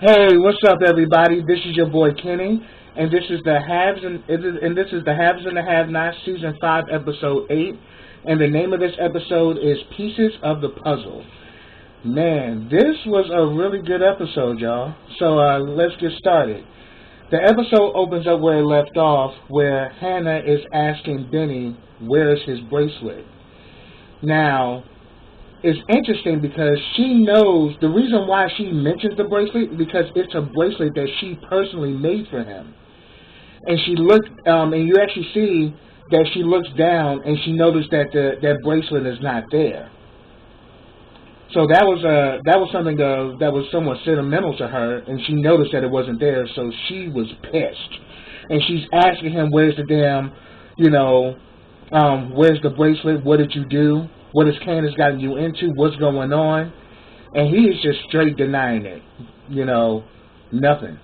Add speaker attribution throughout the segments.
Speaker 1: Hey, what's up, everybody? This is your boy Kenny, and this is the Haves and the Have-Nots, Season 5, Episode 8, and the name of this episode is Pieces of the Puzzle. Man, this was a really good episode, y'all. So let's get started. The episode opens up where it left off, where Hannah is asking Benny where's his bracelet. Now, it's interesting because she knows the reason why she mentions the bracelet because it's a bracelet that she personally made for him. And she looked, and you actually see that she looks down and she noticed that that bracelet is not there. So that was something that was somewhat sentimental to her, and she noticed that it wasn't there, so she was pissed. And she's asking him, where's the damn, where's the bracelet? What did you do? What has Candace gotten you into? What's going on? And he is just straight denying it. Nothing.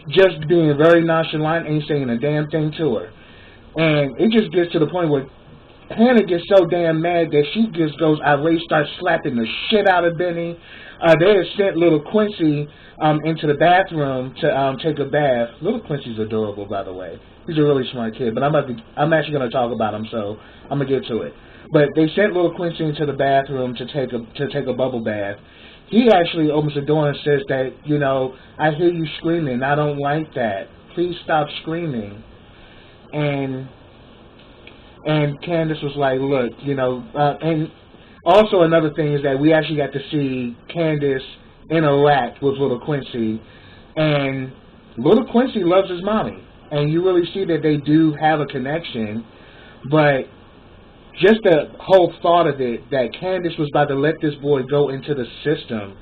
Speaker 1: Just being very nonchalant, ain't saying a damn thing to her. And it just gets to the point where Hannah gets so damn mad that she just goes irate, starts slapping the shit out of Benny. They had sent little Quincy into the bathroom to take a bath. Little Quincy's adorable, by the way. He's a really smart kid, but I'm actually going to talk about him, so I'm going to get to it. But they sent little Quincy into the bathroom to take a bubble bath. He actually opens the door and says that, I hear you screaming. I don't like that. Please stop screaming. And Candace was like, look, and also another thing is that we actually got to see Candace interact with little Quincy, and little Quincy loves his mommy, and you really see that they do have a connection, but just the whole thought of it, that Candace was about to let this boy go into the system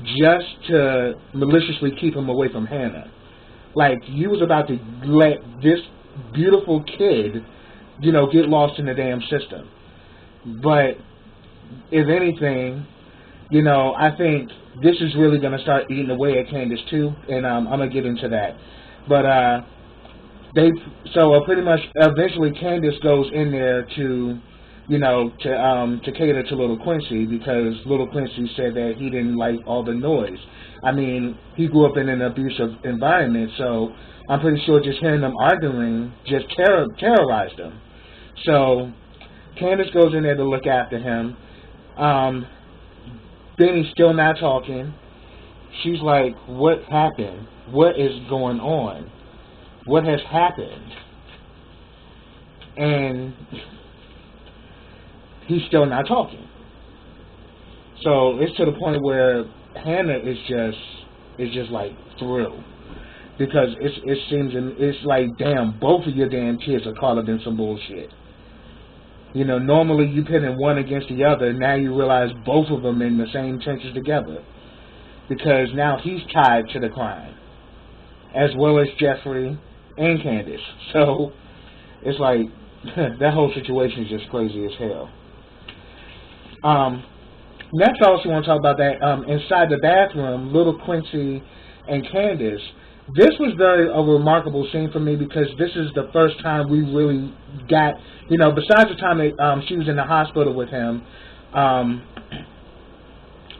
Speaker 1: just to maliciously keep him away from Hannah. Like, you was about to let this beautiful kid, get lost in the damn system. But, if anything, I think this is really going to start eating away at Candace too, and I'm going to get into that. But, pretty much, eventually Candace goes in there to cater to little Quincy, because little Quincy said that he didn't like all the noise. I mean, he grew up in an abusive environment, so I'm pretty sure just hearing them arguing just terrorized him. So Candace goes in there to look after him. Benny's still not talking. She's like, what happened? What is going on? What has happened? And he's still not talking. So it's to the point where Hannah is just like through, because it's like, damn, both of your damn kids are caught up in some bullshit. Normally you pitting one against the other. Now you realize both of them in the same trenches together, because now he's tied to the crime, as well as Jeffrey and Candace. So it's like that whole situation is just crazy as hell. Next, I also want to talk about that inside the bathroom, little Quincy and Candace. This was a remarkable scene for me, because this is the first time we really got, besides the time that she was in the hospital with him,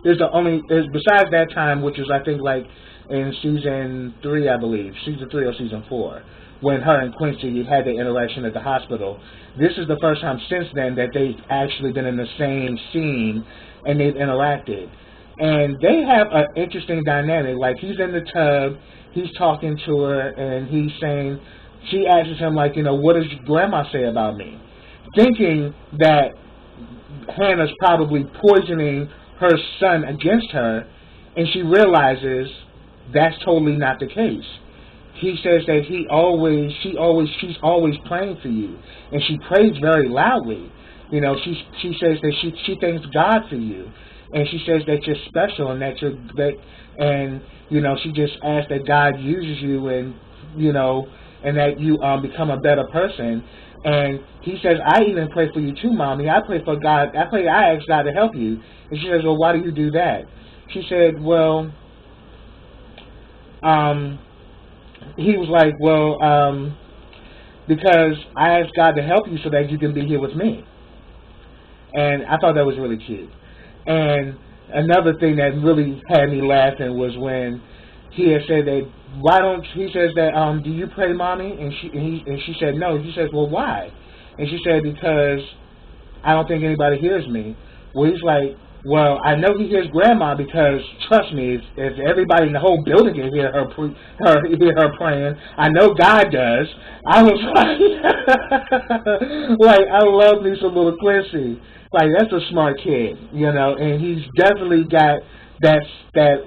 Speaker 1: besides that time, which was I think like in season 3, I believe, season 3 or season 4, when her and Quincy had the interaction at the hospital. This is the first time since then that they've actually been in the same scene and they've interacted. And they have an interesting dynamic. Like, he's in the tub, he's talking to her, and he's saying, she asks him, like, what does grandma say about me? Thinking that Hannah's probably poisoning her son against her, and she realizes that's totally not the case. He says that she's always praying for you, and she prays very loudly. She says that she thanks God for you, and she says that you're special, and she just asks that God uses you, and and that you become a better person. And he says, I even pray for you too, Mommy. I pray for God. I ask God to help you. And she says, well, why do you do that? She said, well, he was like, well, because I asked God to help you so that you can be here with me. And I thought that was really cute. And another thing that really had me laughing was when he had said that, he says that, do you pray, mommy? And she said no. He says, well, why? And she said, because I don't think anybody hears me. Well, he's like, well, I know he hears grandma, because trust me, if everybody in the whole building can hear her hear her praying, I know God does. I was like, I love me some little Quincy. Like, that's a smart kid, and he's definitely got that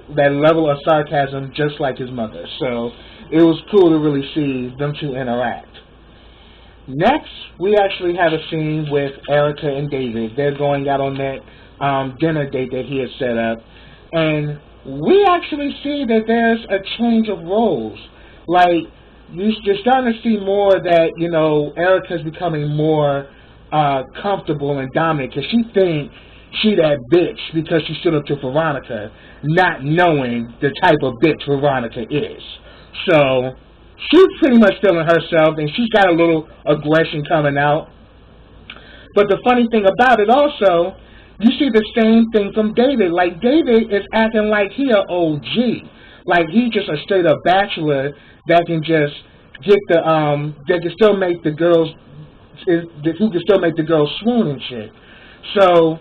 Speaker 1: level of sarcasm just like his mother. So it was cool to really see them two interact. Next, we actually have a scene with Erica and David. They're going out on that dinner date that he had set up, and we actually see that there's a change of roles. Like, you're starting to see more that, Erica's becoming more comfortable and dominant, because she thinks she that bitch because she stood up to Veronica, not knowing the type of bitch Veronica is. So she's pretty much feeling herself, and she's got a little aggression coming out. But the funny thing about it also, you see the same thing from David. Like, David is acting like he an OG. Like, he's just a straight up bachelor that can just get that can still make the girls, who can still make the girls swoon and shit. So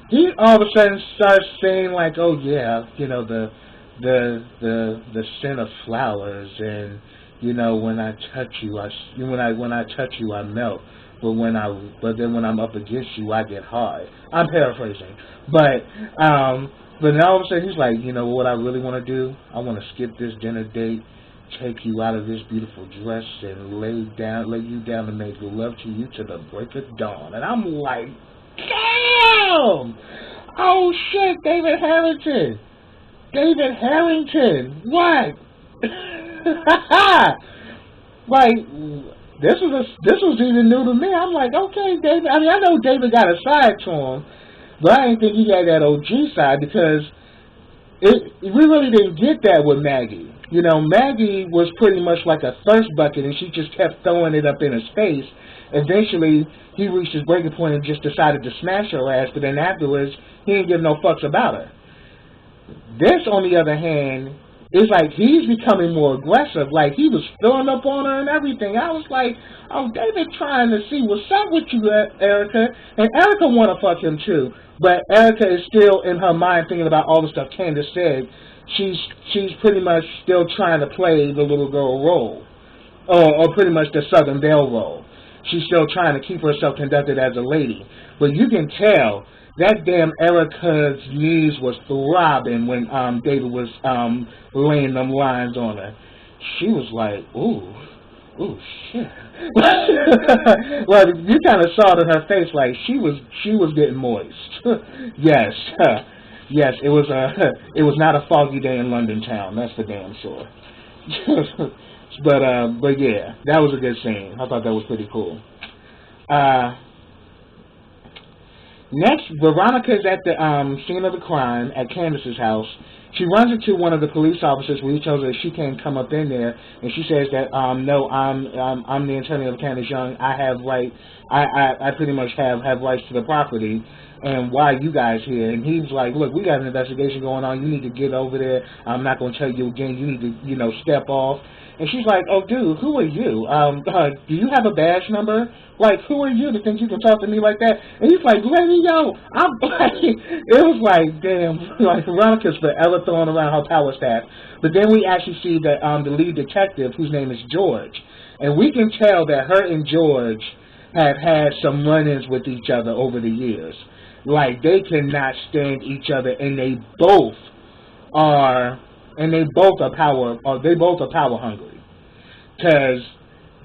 Speaker 1: he all of a sudden starts saying like, oh yeah, the scent of flowers, and when I touch you, when I touch you, I melt. But then when I'm up against you, I get hard. I'm paraphrasing, but then all of a sudden he's like, what I really want to do? I want to skip this dinner date, take you out of this beautiful dress, and lay you down and make love to you to the break of dawn. And I'm like, damn! Oh shit, David Harrington! What? Like, this was even new to me. I'm like, okay, David. I mean, I know David got a side to him, but I didn't think he had that OG side, because we really didn't get that with Maggie. Maggie was pretty much like a thirst bucket, and she just kept throwing it up in his face. Eventually, he reached his breaking point and just decided to smash her ass, but then afterwards, he didn't give no fucks about her. This, on the other hand, is like he's becoming more aggressive. Like, he was filling up on her and everything. I was like, oh, David trying to see what's up with you, Erica. And Erica want to fuck him too. But Erica is still in her mind thinking about all the stuff Candace said. She's pretty much still trying to play the little girl role. Or pretty much the Southern Belle role. She's still trying to keep herself conducted as a lady. But you can tell that damn Erica's knees was throbbing when David was laying them lines on her. She was like, ooh, shit. Well, you kind of saw it in her face, like she was getting moist. Yes, yes, it was not a foggy day in London town. That's for damn sure. But yeah, that was a good scene. I thought that was pretty cool. Next, Veronica is at the scene of the crime at Candace's house. She runs into one of the police officers where he tells her she can't come up in there, and she says that no, I'm the attorney of Candace Young. I have I pretty much have rights to the property. And why are you guys here? And he's like, look, we got an investigation going on. You need to get over there. I'm not going to tell you again. You need to, step off. And she's like, oh, dude, who are you? Do you have a badge number? Like, who are you to think you can talk to me like that? And he's like, lady, yo, I'm like, it was like, damn, like, Veronica's forever throwing around her power staff. But then we actually see that the lead detective, whose name is George. And we can tell that her and George have had some run-ins with each other over the years. Like, they cannot stand each other, and they both are power hungry. Because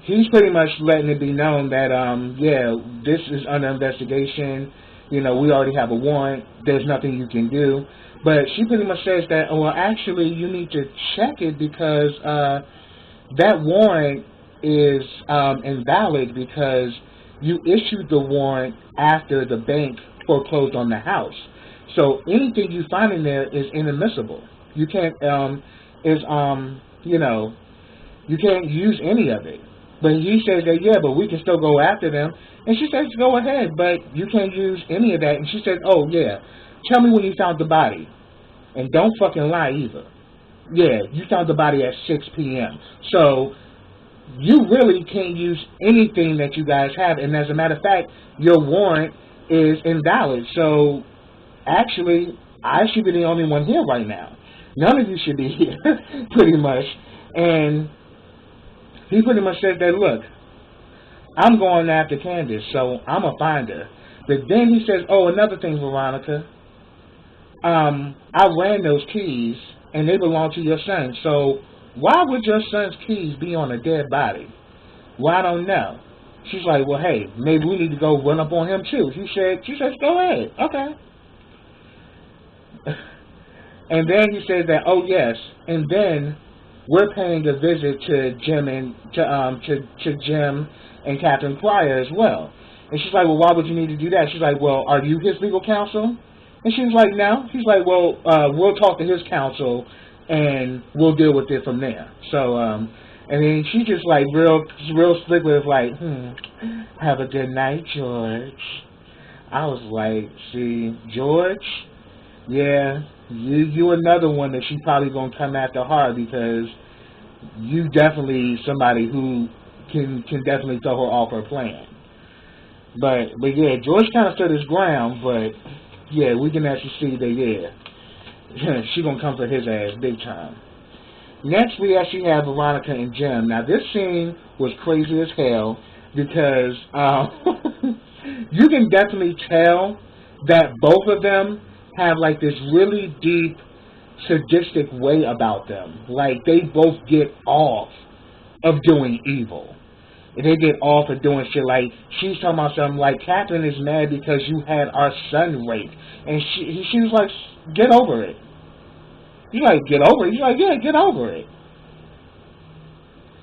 Speaker 1: he's pretty much letting it be known that, yeah, this is under investigation. We already have a warrant. There's nothing you can do. But she pretty much says that, well, actually, you need to check it because that warrant is invalid because you issued the warrant after the bank foreclosed on the house. So anything you find in there is inadmissible. You can't, you can't use any of it. But he says that, yeah, but we can still go after them. And she says, go ahead, but you can't use any of that. And she says, oh, yeah, tell me when you found the body. And don't fucking lie either. Yeah, you found the body at 6 p.m. So, you really can't use anything that you guys have. And as a matter of fact, your warrant is invalid. So, actually, I should be the only one here right now. None of you should be here, pretty much. And he pretty much said that, look, I'm going after Candace, so I'm going to find her. But then he says, oh, another thing, Veronica. I ran those keys, and they belong to your son. So why would your son's keys be on a dead body? Well, I don't know. She's like, well, hey, maybe we need to go run up on him, too. She says, go ahead. Okay. And then he says that, oh, yes. And then we're paying a visit to Jim and to Jim and Catherine Pryor as well. And she's like, well, why would you need to do that? She's like, well, are you his legal counsel? And she's like, no. She's like, well, we'll talk to his counsel and we'll deal with it from there. So, and then she just like real slick with like, have a good night, George. I was like, see, George, yeah, you another one that she's probably gonna come after hard because you definitely somebody who can definitely throw her off her plan. But yeah, George kind of stood his ground, but yeah, we can actually see that, yeah, she gonna come for his ass big time. Next, we actually have Veronica and Jim. Now, this scene was crazy as hell because you can definitely tell that both of them have like this really deep sadistic way about them. Like, they both get off of doing evil. They get off of doing shit. Like, she's talking about something like, Catherine is mad because you had our son raped. And she was like, get over it. He's like, get over it? He's like, yeah, get over it.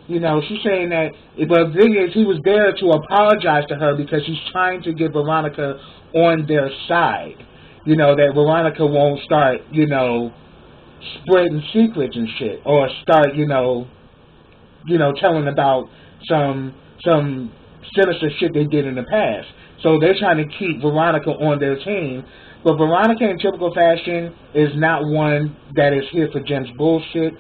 Speaker 1: You know, she's saying that, but the thing is, he was there to apologize to her because he's trying to get Veronica on their side. You know, that Veronica won't start, you know, spreading secrets and shit. Or start, you know, telling about some sinister shit they did in the past. So they're trying to keep Veronica on their team. But Veronica, in typical fashion, is not one that is here for Jim's bullshit.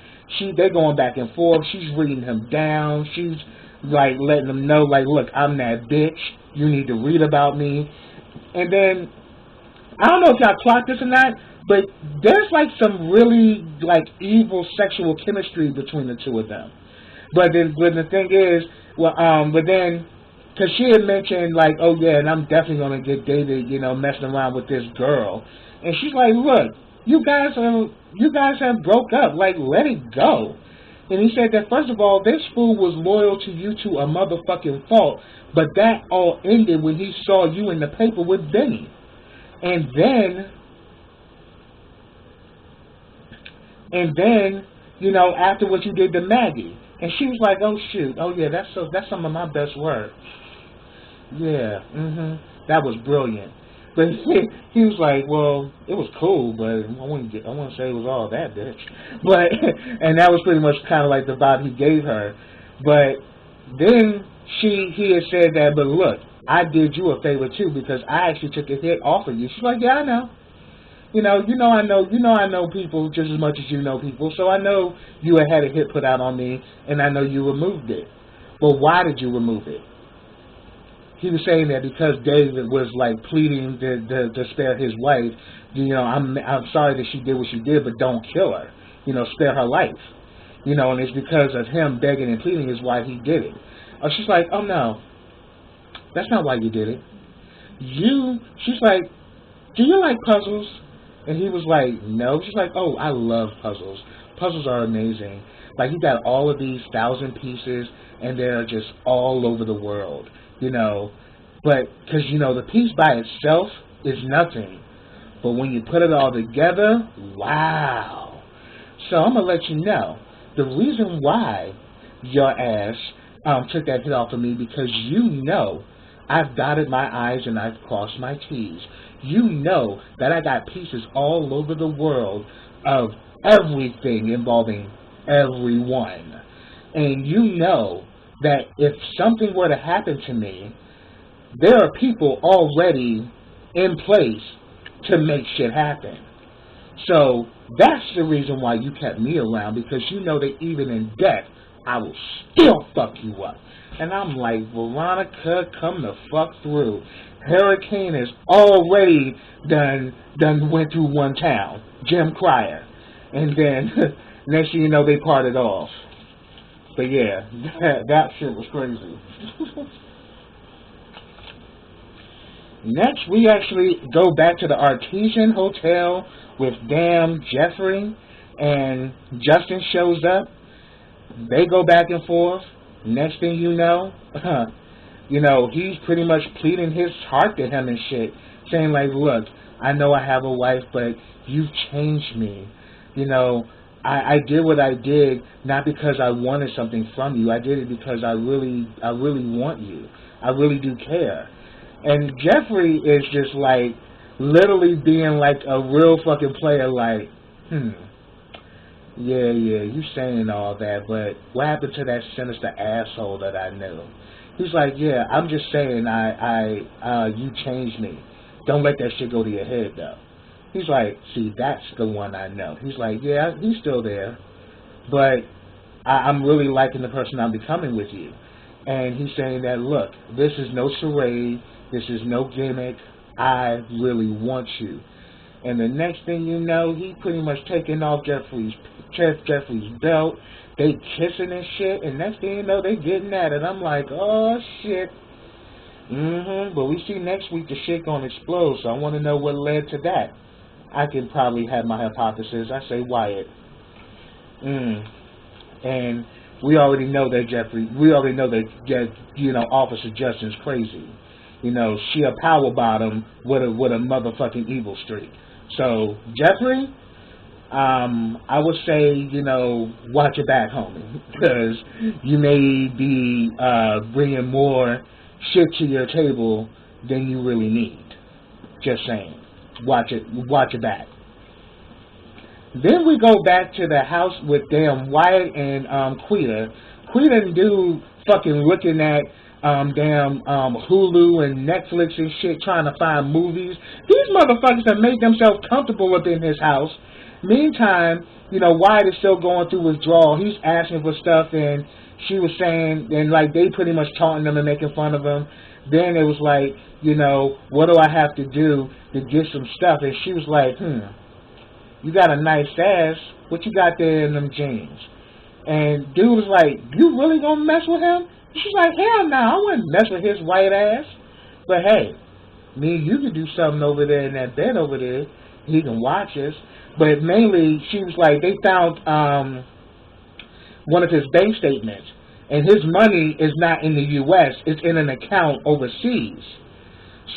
Speaker 1: They're going back and forth. She's reading him down. She's like letting him know, like, look, I'm that bitch. You need to read about me. And then, I don't know if y'all clocked this or not, but there's like some really like evil sexual chemistry between the two of them. But the thing is, well, but then, because she had mentioned, like, oh, yeah, and I'm definitely going to get David, you know, messing around with this girl. And she's like, look, you guys have broke up. Like, let it go. And he said that, first of all, this fool was loyal to you to a motherfucking fault. But that all ended when he saw you in the paper with Benny. And then, you know, after what you did to Maggie. And she was like, oh, shoot. Oh, yeah, that's some of my best work. Yeah, that was brilliant. But he was like, well, it was cool, but I wouldn't say it was all that, bitch. But, and that was pretty much kind of like the vibe he gave her. But then he had said that, but look, I did you a favor too because I actually took a hit off of you. She's like, yeah, I know. I know people just as much as you know people, so I know you had a hit put out on me, and I know you removed it. But why did you remove it? He was saying that because David was like pleading to spare his wife. You know, I'm sorry that she did what she did, but don't kill her. You know, spare her life. You know, and it's because of him begging and pleading is why he did it. She's like, oh no, that's not why you did it. She's like, do you like puzzles? And he was like, no. She's like, oh, I love puzzles. Puzzles are amazing. Like, you got all of these 1,000 pieces, and they're just all over the world, you know. But, because, you know, the piece by itself is nothing. But when you put it all together, wow. So I'm going to let you know. The reason why your ass took that hit off of me, because you know I've dotted my I's and I've crossed my T's. You know that I got pieces all over the world of everything involving everyone. And you know that if something were to happen to me, there are people already in place to make shit happen. So that's the reason why you kept me around, because you know that even in death, I will still fuck you up. And I'm like, Veronica, come the fuck through. Hurricane has already done went through one town, Jim Cryer. And then, next thing you know, they parted off. But yeah, that shit was crazy. Next, we actually go back to the Artesian Hotel with damn Jeffrey, and Justin shows up. They go back and forth. Next thing you know, he's pretty much pleading his heart to him and shit, saying like, look, I know I have a wife, but you've changed me. I did what I did not because I wanted something from you. I did it because I really want you. I really do care. And Jeffrey is just like literally being like a real fucking player, like, yeah, you saying all that, but what happened to that sinister asshole that I knew? He's like, yeah, I'm just saying you changed me. Don't let that shit go to your head, though. He's like, see, that's the one I know. He's like, yeah, he's still there, but I'm really liking the person I'm becoming with you. And he's saying that, look, this is no charade. This is no gimmick. I really want you. And the next thing you know, he pretty much taking off Jeffrey's belt. They kissing and shit. And next thing you know, they getting at it. I'm like, oh, shit. But we see next week the shit gonna explode. So I want to know what led to that. I can probably have my hypothesis. I say Wyatt. And we already know that Officer Justin's crazy. She a power bottom with a motherfucking evil streak. So Jeffrey, I would say, watch your back, homie, because you may be bringing more shit to your table than you really need. Just saying. Watch your back. Then we go back to the house with damn Wyatt and Quita. Quita and dude fucking looking at Hulu and Netflix and shit, trying to find movies. These motherfuckers have made themselves comfortable within his house. Meantime, Wyatt is still going through withdrawal. He's asking for stuff, and she was saying, and like they pretty much taunting him and making fun of him. Then it was like, what do I have to do to get some stuff? And she was like, you got a nice ass. What you got there in them jeans? And dude was like, you really gonna mess with him? She's like, hell no, I wouldn't mess with his white ass. But hey, me and you can do something over there in that bed over there. He can watch us. But mainly, she was like, they found one of his bank statements. And his money is not in the U.S. It's in an account overseas.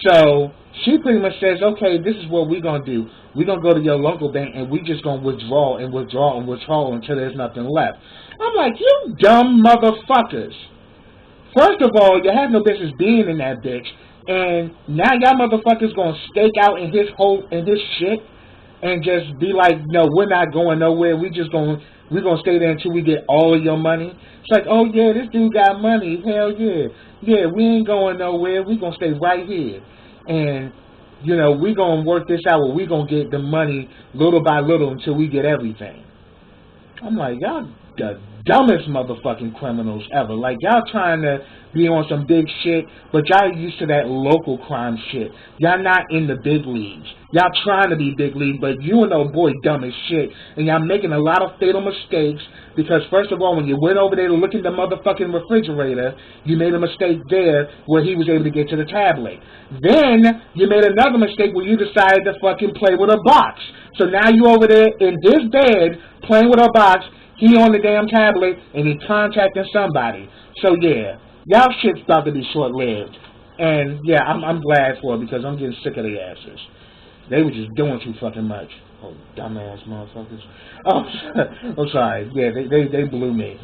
Speaker 1: So she pretty much says, okay, this is what we're going to do. We're going to go to your local bank and we're just going to withdraw until there's nothing left. I'm like, you dumb motherfuckers. First of all, you have no business being in that bitch. And now y'all motherfuckers going to stake out in his shit and just be like, no, we're not going nowhere. We're going to stay there until we get all of your money. It's like, oh yeah, this dude got money. Hell yeah. Yeah, we ain't going nowhere. We're going to stay right here. And, we're going to work this out where we're going to get the money little by little until we get everything. I'm like, y'all the dumbest motherfucking criminals ever. Like, y'all trying to be on some big shit, but y'all used to that local crime shit. Y'all not in the big leagues. Y'all trying to be big league, but you and old boy dumb as shit. And y'all making a lot of fatal mistakes because, first of all, when you went over there to look in the motherfucking refrigerator, you made a mistake there where he was able to get to the tablet. Then you made another mistake where you decided to fucking play with a box. So now you over there in his bed playing with a box. He on the damn tablet and he contacting somebody. So yeah, y'all shit's about to be short-lived. And yeah, I'm glad for it because I'm getting sick of their asses. They were just doing too fucking much. Oh, dumbass motherfuckers. Oh, I'm sorry. Yeah, they blew me.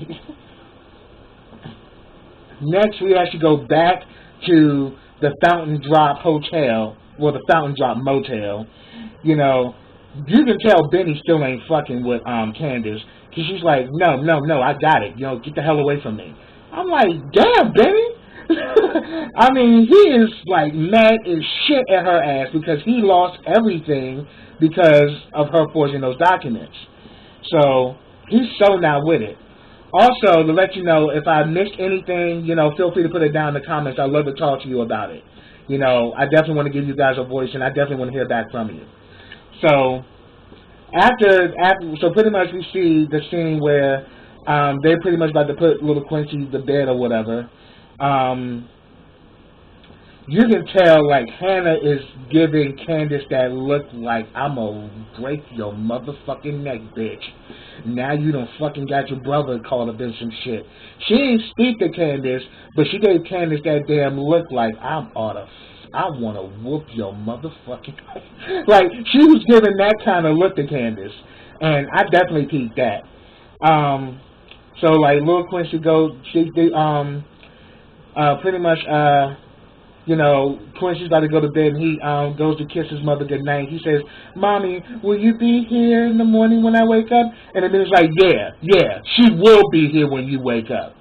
Speaker 1: Next, we actually go back to the Fountain Drop Hotel, or the Fountain Drop Motel. You can tell Benny still ain't fucking with Candace. Cause she's like, no, I got it. Get the hell away from me. I'm like, damn, Benny. I mean, he is like mad as shit at her ass because he lost everything because of her forging those documents. So he's so not with it. Also, to let you know, if I missed anything, feel free to put it down in the comments. I'd love to talk to you about it. I definitely want to give you guys a voice, and I definitely want to hear back from you. So so pretty much we see the scene where they're pretty much about to put little Quincy to bed or whatever. You can tell, like, Hannah is giving Candace that look like, I'm gonna break your motherfucking neck, bitch. Now you done fucking got your brother caught up in some shit. She didn't speak to Candace, but she gave Candace that damn look like, I wanna whoop your motherfucking like, she was giving that kind of look to Candace. And I definitely peeped that. So, like, little Quincy pretty much, Quincy's about to go to bed, and he goes to kiss his mother goodnight. He says, Mommy, will you be here in the morning when I wake up? And then it's like, yeah, she will be here when you wake up.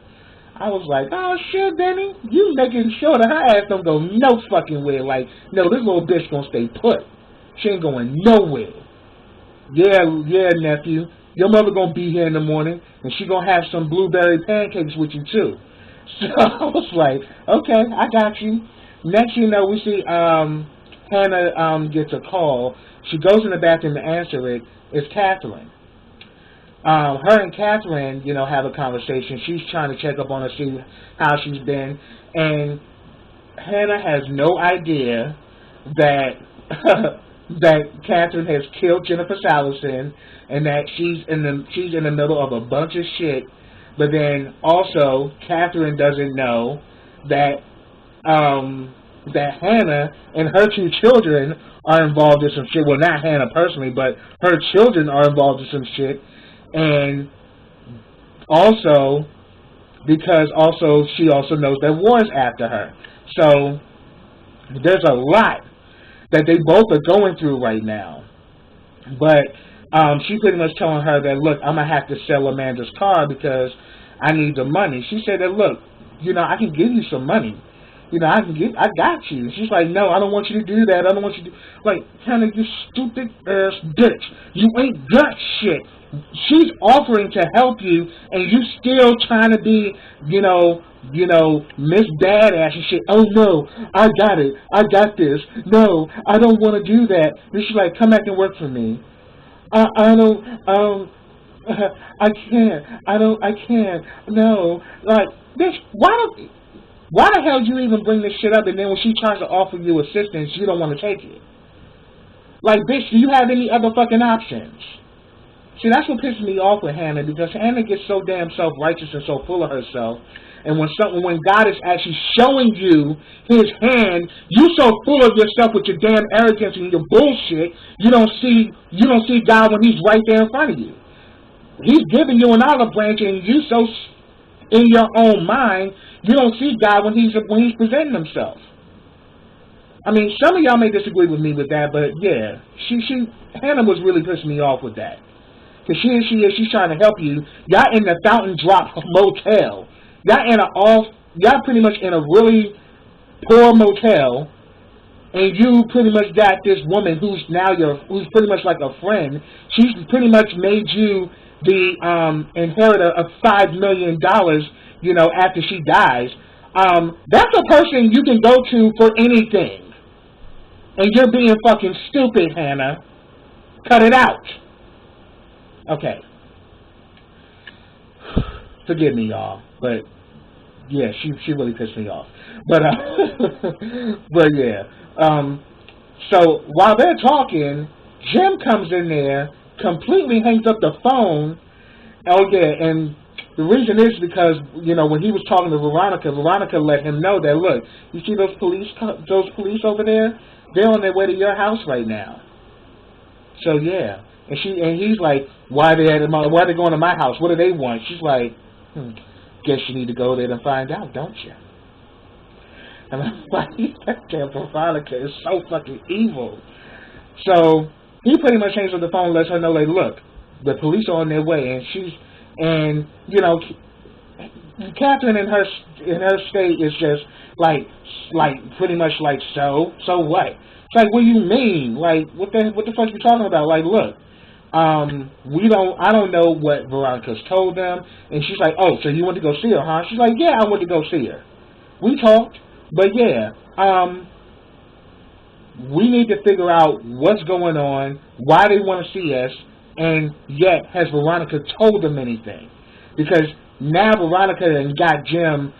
Speaker 1: I was like, oh, shit, Benny, you making sure that her ass don't go no fucking where. Like, no, this little bitch gonna stay put. She ain't going nowhere. Yeah, nephew, your mother gonna be here in the morning, and she gonna have some blueberry pancakes with you, too. So I was like, okay, I got you. Next you know, we see Hannah gets a call. She goes in the bathroom to answer it. It's Catherine. Her and Catherine, have a conversation. She's trying to check up on her, see how she's been. And Hannah has no idea that that Catherine has killed Jennifer Salison, and that she's in the middle of a bunch of shit. But then also, Catherine doesn't know that that Hannah and her two children are involved in some shit. Well, not Hannah personally, but her children are involved in some shit. And also, because she also knows that Warren's after her. So, there's a lot that they both are going through right now. But she pretty much telling her that, look, I'm going to have to sell Amanda's car because I need the money. She said that, look, I can give you some money. I got you. She's like, no, I don't want you to do that. I don't want you to like, Hannah, you stupid ass bitch. You ain't got shit. She's offering to help you, and you still trying to be, Miss Badass and shit. Oh no, I got it. I got this. No, I don't want to do that. Then she's like, come back and work for me. I don't. I can't. I can't. No. Like, bitch, why the hell do you even bring this shit up, and then when she tries to offer you assistance, you don't want to take it? Like, bitch, do you have any other fucking options? See, that's what pisses me off with Hannah, because Hannah gets so damn self-righteous and so full of herself, and when God is actually showing you His hand, you so full of yourself with your damn arrogance and your bullshit, you don't see God when He's right there in front of you. He's giving you an olive branch, and you so in your own mind, you don't see God when He's presenting Himself. I mean, some of y'all may disagree with me with that, but yeah, Hannah was really pissing me off with that. Because she's trying to help you. Y'all in the Fountain Drop Motel. Y'all pretty much in a really poor motel, and you pretty much got this woman who's pretty much like a friend. She's pretty much made you the inheritor of $5 million, after she dies. That's a person you can go to for anything. And you're being fucking stupid, Hannah. Cut it out. Okay. Forgive me, y'all. But, yeah, she really pissed me off. But, but yeah. So, while they're talking, Jim comes in there, completely hangs up the phone. Oh, yeah, and the reason is because, when he was talking to Veronica let him know that, look, you see those police over there? They're on their way to your house right now. So, yeah. And he's like, why are they going to my house? What do they want? She's like, guess you need to go there and find out, don't you? And I'm like, that damn Veronica is so fucking evil. So he pretty much hangs up the phone and lets her know, like, look, the police are on their way, and Catherine in her state is just like pretty much like, so what? It's like, what do you mean? Like, what the fuck you talking about? Like, look, I don't know what Veronica's told them, and she's like, oh, so you went to go see her, huh? She's like, yeah, I went to go see her. We talked, but yeah, we need to figure out what's going on, why they want to see us, and yet has Veronica told them anything? Because now Veronica got Jim,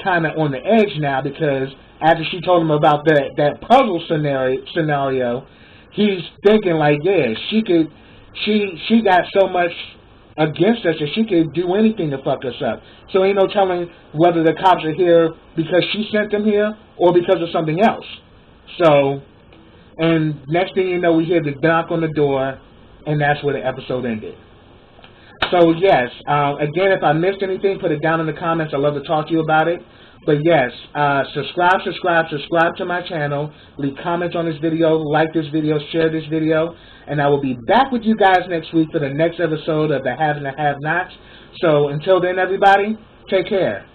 Speaker 1: kind of on the edge now, because after she told him about that puzzle scenario, he's thinking like, yeah, she got so much against us that she could do anything to fuck us up. So ain't no telling whether the cops are here because she sent them here or because of something else. So, and next thing you know, we hear the knock on the door, and that's where the episode ended. So yes, again, if I missed anything, put it down in the comments. I'd love to talk to you about it. But yes, subscribe to my channel. Leave comments on this video, like this video, share this video. And I will be back with you guys next week for the next episode of the Haves and the Have-Nots. So until then, everybody, take care.